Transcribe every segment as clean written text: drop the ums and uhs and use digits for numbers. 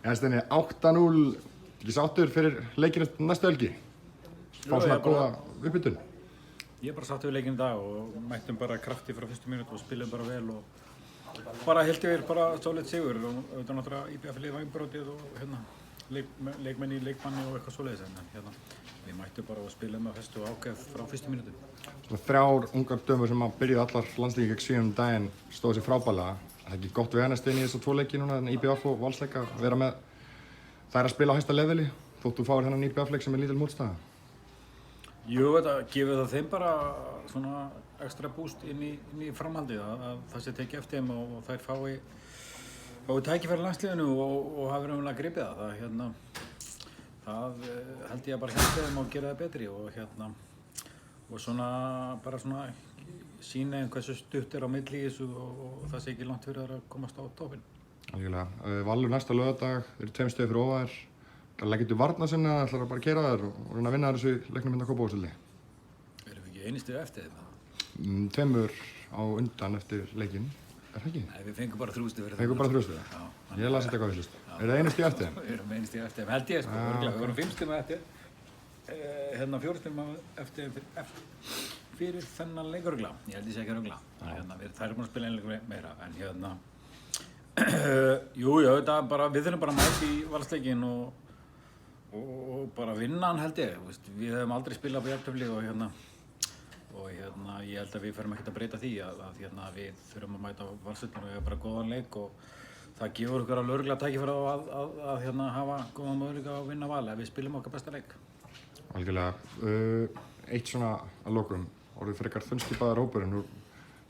Steini, 8-0, ekki sáttur fyrir leikinn næstu helgi? Fá svona góða uppbytun? Ég bara sáttur við leikinn í dag og mættum bara krafti frá fyrstu mínútu og spilum bara vel og bara heilt yfir bara solid sigur og auðvitað náttúrulega IBF-lið vangbrótið og leikmenn í leikmanni og eitthvað svoleiðis en við mættum bara og spilum með festu og ákveð frá fyrstu mínútu. Svona 3 ungar dömur sem að byrjuðu allar landsleiki gegn Svíum daginn stóðu sér frábærlega. Það er ekki gott við Steini í þessa 2 leiki núna, IBF og Valsleika, að vera með þær að spila á hæsta leveli þótt þú fáir þennan IBF-leik sem er lítil mótstaða? Jú, þetta gefur það þeim bara svona ekstra boost inn í framhaldið að það sé tekið eftir þeim og þær fái tækifæri landsliðinu og hafi raunverulega gripið það. Það held ég að bara hjálpa þeim og gera það betri og svona bara svona sýna hversu stutt er á milli í þessu og það sé ekki langt fyrir að komast á toppinn. Algjörlega. Valur næsta laugardag, þeir eru 2 stigum fyrir ofar. Leggir þú varna sinna, ætlar að bara keyra þær og reyna að vinna þessu leiknum hérna á Kópavogsvelli? Erum við ekki einu stigu eftir þeim? 2 á undan eftir leikinn, er það ekki? Nei, við fengum bara 3 stigu fyrir þeim. Fengum bara 3 stigu? Já. Ég las þetta eitthvað villust. Er það 1 stigu eftir þeim? Við erum 1 stigu eftir þeim, held ég sko, örgulega. Við vorum 5 stigum eftir, 4 stigum eftir fyrir þennan leik örgulega. Ég held ég sé ekki örgulega. Þær eru búin að spila einlega meira, en jú, við þurfum bara að mæta í Valsleikinn og bara vinna hann held ég. Við höfum aldrei spilað á jafntefli og ég held að við förum ekkert að breyta því að við þurfum að mæta á Valsleikinn og við höfum bara góðan leik og það gefur okkur alveg örgulega tækifæri á að hafa góðan möguleika að vinna Val ef við spilum okkar besta leik. Algjörlega. Eitt svona að lokum, orðið frekar þunnskipaður hópurinn.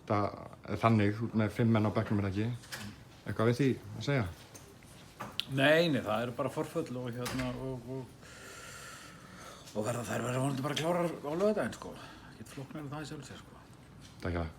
Það er þannig, þú ert með 5 menn á bekknum er það ekki? Eitthvað við því að segja? Nei, það eru bara forföll og þær verða vonandi bara klárar á laugardaginn sko. Ekkert flóknara en það í sjálfu sér sko. Takk fyrir það.